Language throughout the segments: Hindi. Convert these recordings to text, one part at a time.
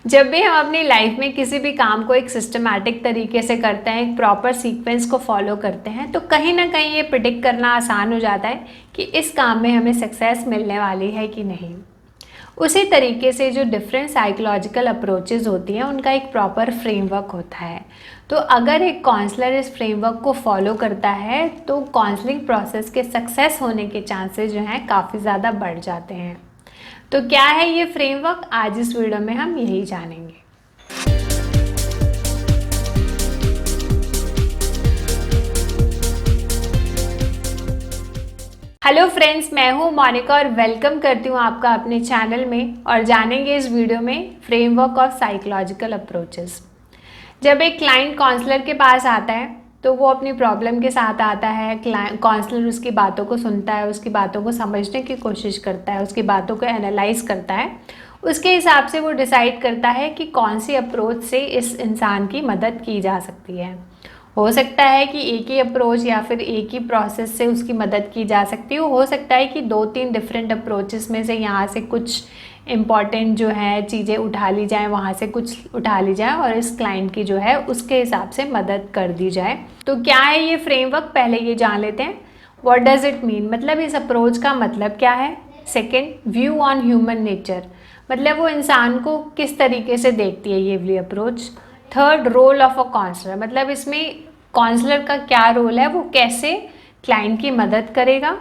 जब भी हम अपनी लाइफ में किसी भी काम को एक सिस्टमैटिक तरीके से करते हैं, एक प्रॉपर सीक्वेंस को फॉलो करते हैं, तो कहीं ना कहीं ये प्रिडिक्ट करना आसान हो जाता है कि इस काम में हमें सक्सेस मिलने वाली है कि नहीं। उसी तरीके से जो डिफरेंट साइकोलॉजिकल अप्रोचेज़ होती हैं उनका एक प्रॉपर फ्रेमवर्क होता है। तो अगर एक काउंसलर इस फ्रेमवर्क को फॉलो करता है तो काउंसलिंग प्रोसेस के सक्सेस होने के चांसेस जो हैं काफ़ी ज़्यादा बढ़ जाते हैं। तो क्या है ये फ्रेमवर्क, आज इस वीडियो में हम यही जानेंगे। हेलो फ्रेंड्स, मैं हूँ मोनिका और वेलकम करती हूँ आपका अपने चैनल में। और जानेंगे इस वीडियो में फ्रेमवर्क ऑफ साइकोलॉजिकल अप्रोचेस। जब एक क्लाइंट काउंसलर के पास आता है तो वो अपनी प्रॉब्लम के साथ आता है। काउंसलर उसकी बातों को सुनता है, उसकी बातों को समझने की कोशिश करता है, उसकी बातों को एनालाइज करता है। उसके हिसाब से वो डिसाइड करता है कि कौन सी अप्रोच से इस इंसान की मदद की जा सकती है। हो सकता है कि एक ही अप्रोच या फिर एक ही प्रोसेस से उसकी मदद की जा सकती हो सकता है कि 2-3 डिफरेंट अप्रोचेस में से यहाँ से कुछ इम्पॉर्टेंट जो है चीज़ें उठा ली जाएँ, वहाँ से कुछ उठा ली जाए और इस क्लाइंट की जो है उसके हिसाब से मदद कर दी जाए। तो क्या है ये फ्रेमवर्क, पहले ये जान लेते हैं। व्हाट डज़ इट मीन, मतलब इस अप्रोच का मतलब क्या है। Second, view on human nature, मतलब वो इंसान को किस तरीके से देखती है ये वाली approach. Third, role of a counsellor, मतलब इसमें काउंसलर का क्या रोल है, वो कैसे क्लाइंट की मदद करेगा।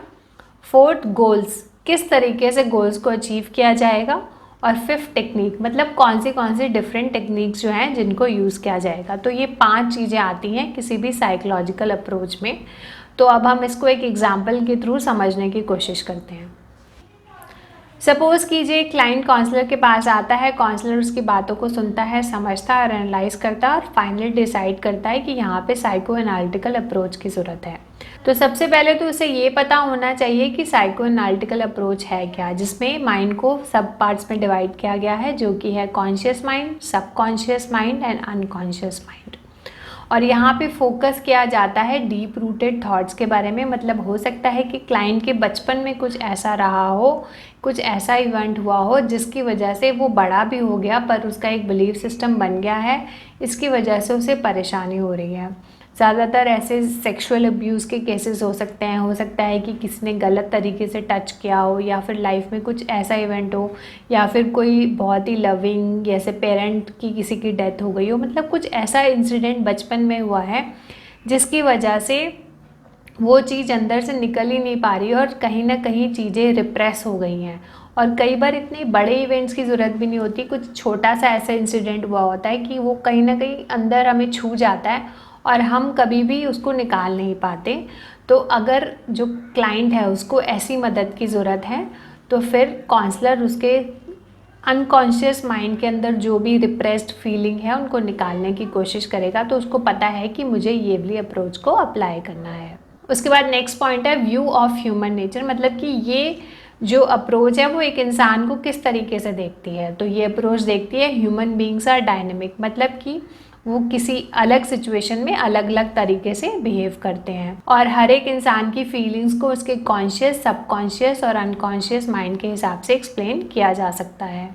फोर्थ, गोल्स, किस तरीके से गोल्स को अचीव किया जाएगा। और फिफ्थ, टेक्निक, मतलब कौन सी डिफरेंट टेक्निक्स जो हैं जिनको यूज़ किया जाएगा। तो ये 5 चीज़ें आती हैं किसी भी साइकोलॉजिकल अप्रोच में। तो अब हम इसको एक एग्जाम्पल के थ्रू समझने की कोशिश करते हैं। सपोज़ कीजिए क्लाइंट काउंसलर के पास आता है, काउंसलर उसकी बातों को सुनता है, समझता है और एनालाइज करता है और फाइनली डिसाइड करता है कि यहाँ पे साइको एनालिटिकल अप्रोच की ज़रूरत है। तो सबसे पहले तो उसे ये पता होना चाहिए कि साइको एनालिटिकल अप्रोच है क्या, जिसमें माइंड को सब पार्ट्स में डिवाइड किया गया है, जो कि है conscious mind, subconscious mind and unconscious mind. और यहाँ पे फोकस किया जाता है डीप रूटेड थॉट्स के बारे में। मतलब हो सकता है कि क्लाइंट के बचपन में कुछ ऐसा रहा हो, कुछ ऐसा इवेंट हुआ हो जिसकी वजह से वो बड़ा भी हो गया पर उसका एक बिलीफ सिस्टम बन गया है, इसकी वजह से उसे परेशानी हो रही है। ज़्यादातर ऐसे सेक्सुअल अब्यूज़ के केसेस हो सकते हैं। हो सकता है कि किसी ने गलत तरीके से टच किया हो, या फिर लाइफ में कुछ ऐसा इवेंट हो, या फिर कोई बहुत ही लविंग जैसे पेरेंट की किसी की डेथ हो गई हो। मतलब कुछ ऐसा इंसिडेंट बचपन में हुआ है जिसकी वजह से वो चीज़ अंदर से निकल ही नहीं पा रही और कहीं ना कहीं चीज़ें रिप्रेस हो गई हैं। और कई बार इतने बड़े इवेंट्स की ज़रूरत भी नहीं होती, कुछ छोटा सा ऐसा इंसिडेंट हुआ होता है कि वो कहीं ना कहीं अंदर हमें छू जाता है और हम कभी भी उसको निकाल नहीं पाते। तो अगर जो क्लाइंट है उसको ऐसी मदद की ज़रूरत है तो फिर काउंसलर उसके अनकॉन्शियस माइंड के अंदर जो भी रिप्रेस्ड फीलिंग है उनको निकालने की कोशिश करेगा। तो उसको पता है कि मुझे ये वाली अप्रोच को अप्लाई करना है। उसके बाद नेक्स्ट पॉइंट है व्यू ऑफ ह्यूमन नेचर, मतलब कि ये जो अप्रोच है वो एक इंसान को किस तरीके से देखती है। तो ये अप्रोच देखती है ह्यूमन बीइंग्स आर डायनेमिक, मतलब कि वो किसी अलग सिचुएशन में अलग अलग तरीके से बिहेव करते हैं और हर एक इंसान की फीलिंग्स को उसके कॉन्शियस, सबकॉन्शियस और अनकॉन्शियस माइंड के हिसाब से एक्सप्लेन किया जा सकता है।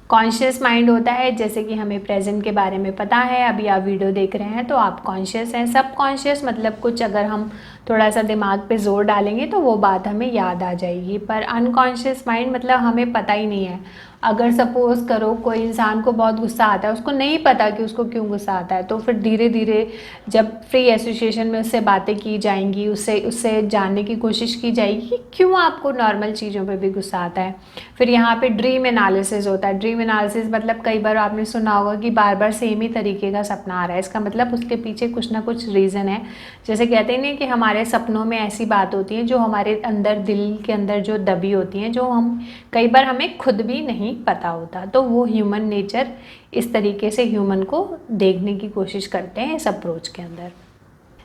कॉन्शियस माइंड होता है जैसे कि हमें प्रेजेंट के बारे में पता है, अभी आप वीडियो देख रहे हैं तो आप कॉन्शियस हैं। सब कॉन्शियस मतलब कुछ अगर हम थोड़ा सा दिमाग पे जोर डालेंगे तो वो बात हमें याद आ जाएगी। पर अनकॉन्शियस माइंड मतलब हमें पता ही नहीं है। अगर सपोज़ करो कोई इंसान को बहुत गुस्सा आता है, उसको नहीं पता कि उसको क्यों गुस्सा आता है, तो फिर धीरे धीरे जब फ्री एसोसिएशन में उससे बातें की जाएंगी, उससे जानने की कोशिश की जाएगी कि क्यों आपको नॉर्मल चीज़ों पे भी गुस्सा आता है। फिर यहाँ पे ड्रीम एनालिसिस होता है। ड्रीम एनालिसिस मतलब कई बार आपने सुना होगा कि बार बार सेम ही तरीके का सपना आ रहा है, इसका मतलब उसके पीछे कुछ ना कुछ रीज़न है। जैसे कहते हैं ना कि हमारे सपनों में ऐसी बात होती है जो हमारे अंदर, दिल के अंदर जो दबी होती हैं, जो हम कई बार हमें खुद भी नहीं पता होता। तो वो ह्यूमन नेचर इस तरीके से ह्यूमन को देखने की कोशिश करते हैं इस अप्रोच के अंदर।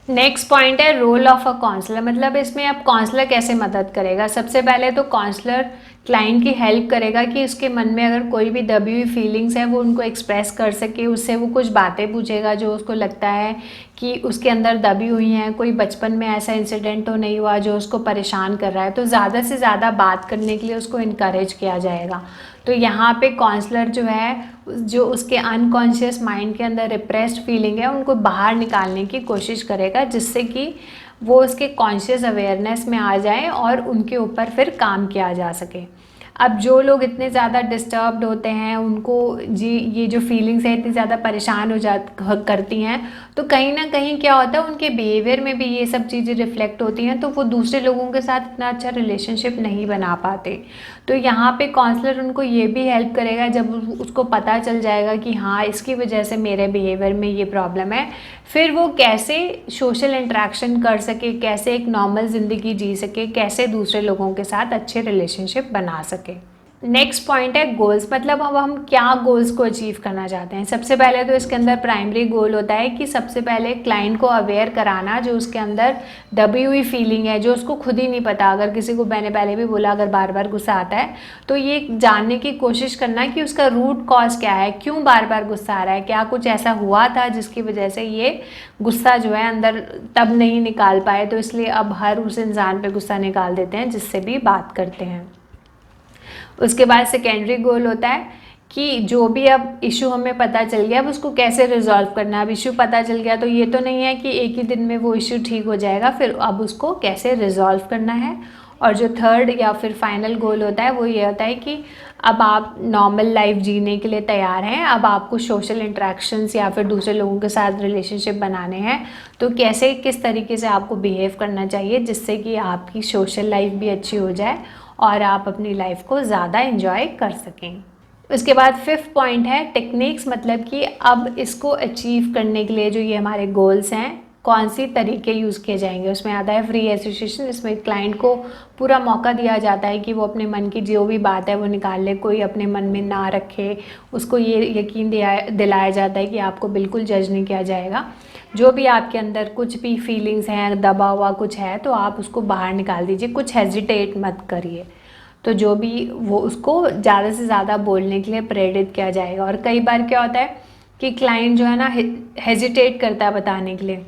नेक्स्ट पॉइंट है रोल ऑफ अ काउंसलर, मतलब इसमें अब काउंसलर कैसे मदद करेगा। सबसे पहले तो काउंसलर क्लाइंट की हेल्प करेगा कि उसके मन में अगर कोई भी दबी हुई फीलिंग्स है वो उनको एक्सप्रेस कर सके। उससे वो कुछ बातें पूछेगा जो उसको लगता है कि उसके अंदर दबी हुई हैं, कोई बचपन में ऐसा इंसिडेंट तो नहीं हुआ जो उसको परेशान कर रहा है, तो ज़्यादा से ज़्यादा बात करने के लिए उसको इनकरेज किया जाएगा। तो यहाँ पे काउंसलर जो है, जो उसके अनकॉन्शियस माइंड के अंदर रिप्रेस्ड फीलिंग है उनको बाहर निकालने की कोशिश करेगा, जिससे कि वो उसके कॉन्शियस अवेयरनेस में आ जाए और उनके ऊपर फिर काम किया जा सके। अब जो लोग इतने ज़्यादा डिस्टर्ब्ड होते हैं, उनको जी ये जो फीलिंग्स है इतनी ज़्यादा परेशान करती हैं, तो कहीं ना कहीं क्या होता है उनके बिहेवियर में भी ये सब चीज़ें रिफ्लेक्ट होती हैं, तो वो दूसरे लोगों के साथ इतना अच्छा रिलेशनशिप नहीं बना पाते। तो यहाँ पे काउंसलर उनको ये भी हेल्प करेगा, जब उसको पता चल जाएगा कि हाँ इसकी वजह से मेरे बिहेवियर में ये प्रॉब्लम है, फिर वो कैसे सोशल इंटरेक्शन कर सके, कैसे एक नॉर्मल ज़िंदगी जी सके, कैसे दूसरे लोगों के साथ अच्छे रिलेशनशिप बना सके। नेक्स्ट पॉइंट है गोल्स, मतलब अब हम क्या गोल्स को अचीव करना चाहते हैं। सबसे पहले तो इसके अंदर प्राइमरी गोल होता है कि सबसे पहले क्लाइंट को अवेयर कराना जो उसके अंदर दबी हुई फीलिंग है, जो उसको खुद ही नहीं पता। अगर किसी को मैंने पहले भी बोला, अगर बार बार गुस्सा आता है तो ये जानने की कोशिश करना कि उसका रूट कॉज क्या है, क्यों बार बार गुस्सा आ रहा है, क्या कुछ ऐसा हुआ था जिसकी वजह से ये गुस्सा जो है अंदर तब नहीं निकाल पाए, तो इसलिए अब हर उस इंसान पे गुस्सा निकाल देते हैं जिससे भी बात करते हैं। उसके बाद सेकेंडरी गोल होता है कि जो भी अब इशू हमें पता चल गया अब उसको कैसे रिजॉल्व करना है। अब इशू पता चल गया तो ये तो नहीं है कि एक ही दिन में वो इशू ठीक हो जाएगा, फिर अब उसको कैसे रिजॉल्व करना है। और जो थर्ड या फिर फाइनल गोल होता है वो ये होता है कि अब आप नॉर्मल लाइफ जीने के लिए तैयार हैं, अब आपको सोशल इंटरेक्शंस या फिर दूसरे लोगों के साथ रिलेशनशिप बनाने हैं, तो कैसे किस तरीके से आपको बिहेव करना चाहिए जिससे कि आपकी सोशल लाइफ भी अच्छी हो जाए और आप अपनी लाइफ को ज़्यादा एंजॉय कर सकें। उसके बाद फिफ्थ पॉइंट है टेक्निक्स, मतलब कि अब इसको अचीव करने के लिए जो ये हमारे गोल्स हैं कौन सी तरीके यूज़ किए जाएंगे। उसमें आता है फ्री एसोसिएशन, इसमें क्लाइंट को पूरा मौका दिया जाता है कि वो अपने मन की जो भी बात है वो निकाल ले, कोई अपने मन में ना रखे। उसको ये यकीन दिलाया जाता है कि आपको बिल्कुल जज नहीं किया जाएगा। जो भी आपके अंदर कुछ भी फीलिंग्स हैं, दबा हुआ कुछ है, तो आप उसको बाहर निकाल दीजिए, कुछ हेजिटेट मत करिए। तो जो भी वो उसको ज़्यादा से ज़्यादा बोलने के लिए प्रेरित किया जाएगा। और कई बार क्या होता है कि क्लाइंट जो है ना हेजिटेट करता है बताने के लिए,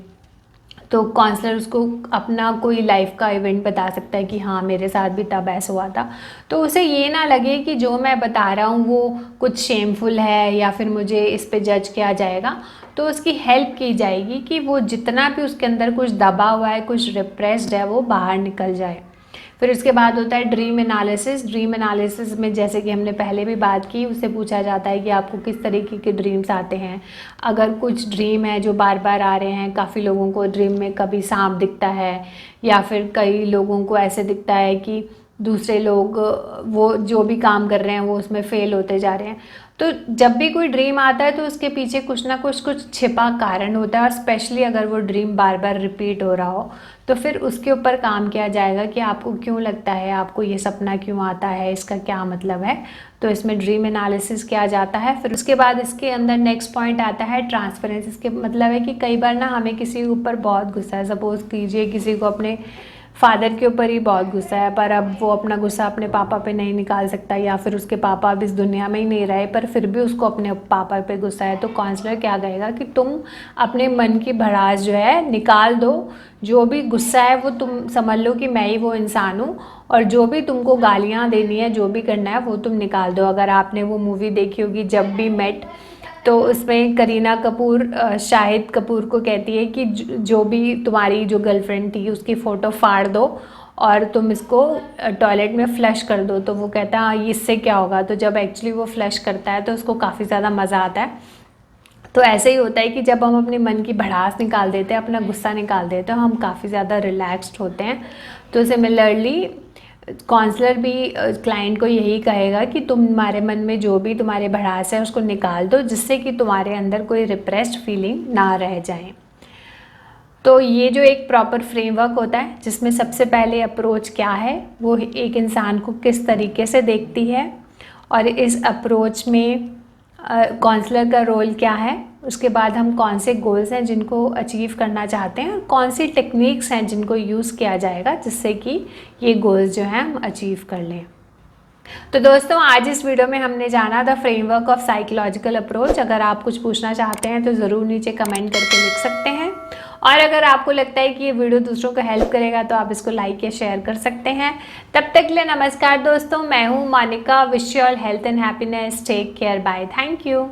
तो काउंसलर उसको अपना कोई लाइफ का इवेंट बता सकता है कि हाँ मेरे साथ भी तब ऐसा हुआ था, तो उसे ये ना लगे कि जो मैं बता रहा हूँ वो कुछ शेमफुल है या फिर मुझे इस पे जज किया जाएगा। तो उसकी हेल्प की जाएगी कि वो जितना भी उसके अंदर कुछ दबा हुआ है, कुछ रिप्रेस्ड है, वो बाहर निकल जाए। फिर उसके बाद होता है ड्रीम एनालिसिस। ड्रीम एनालिसिस में जैसे कि हमने पहले भी बात की, उससे पूछा जाता है कि आपको किस तरीके के ड्रीम्स आते हैं। अगर कुछ ड्रीम है जो बार बार आ रहे हैं, काफ़ी लोगों को ड्रीम में कभी सांप दिखता है या फिर कई लोगों को ऐसे दिखता है कि दूसरे लोग वो जो भी काम कर रहे हैं वो उसमें फेल होते जा रहे हैं, तो जब भी कोई ड्रीम आता है तो उसके पीछे कुछ ना कुछ छिपा कारण होता है। और स्पेशली अगर वो ड्रीम बार बार रिपीट हो रहा हो तो फिर उसके ऊपर काम किया जाएगा कि आपको क्यों लगता है, आपको ये सपना क्यों आता है, इसका क्या मतलब है। तो इसमें ड्रीम एनालिसिस किया जाता है। फिर उसके बाद इसके अंदर नेक्स्ट पॉइंट आता है ट्रांसपेरेंसी। इसके मतलब है कि कई बार ना हमें किसी के ऊपर बहुत गुस्सा है, सपोज़ कीजिए किसी को अपने फादर के ऊपर ही बहुत गुस्सा है, पर अब वो अपना गुस्सा अपने पापा पे नहीं निकाल सकता, या फिर उसके पापा अब इस दुनिया में ही नहीं रहे पर फिर भी उसको अपने पापा पे गुस्सा है। तो काउंसलर क्या कहेगा कि तुम अपने मन की भड़ास जो है निकाल दो, जो भी गुस्सा है वो तुम समझ लो कि मैं ही वो इंसान हूँ, और जो भी तुमको गालियाँ देनी है, जो भी करना है वो तुम निकाल दो। अगर आपने वो मूवी देखी होगी जब वी मेट, तो उसमें करीना कपूर शाहिद कपूर को कहती है कि जो भी तुम्हारी जो गर्लफ्रेंड थी उसकी फ़ोटो फाड़ दो और तुम इसको टॉयलेट में फ्लश कर दो। तो वो कहता है इससे क्या होगा, तो जब एक्चुअली वो फ्लश करता है तो उसको काफ़ी ज़्यादा मज़ा आता है। तो ऐसे ही होता है कि जब हम अपने मन की भड़ास निकाल देते हैं, अपना गुस्सा निकाल देते हैं, हम काफ़ी ज़्यादा रिलैक्स्ड होते हैं। तो सिमिलरली काउंसलर भी क्लाइंट को यही कहेगा कि तुम्हारे मन में जो भी तुम्हारे भड़ास है उसको निकाल दो, जिससे कि तुम्हारे अंदर कोई रिप्रेस्ड फीलिंग ना रह जाए। तो ये जो एक प्रॉपर फ्रेमवर्क होता है जिसमें सबसे पहले अप्रोच क्या है, वो एक इंसान को किस तरीके से देखती है और इस अप्रोच में काउंसलर का रोल क्या है, उसके बाद हम कौन से गोल्स हैं जिनको अचीव करना चाहते हैं और कौन सी टेक्निक्स हैं जिनको यूज़ किया जाएगा जिससे कि ये गोल्स जो हैं हम अचीव कर लें। तो दोस्तों आज इस वीडियो में हमने जाना the framework of psychological approach. अगर आप कुछ पूछना चाहते हैं तो ज़रूर नीचे कमेंट करके लिख सकते हैं, और अगर आपको लगता है कि ये वीडियो दूसरों को हेल्प करेगा तो आप इसको लाइक या शेयर कर सकते हैं। तब तक के लिए नमस्कार दोस्तों, मैं हूँ Monika. Wish you all health and happiness. Take care, bye, thank you.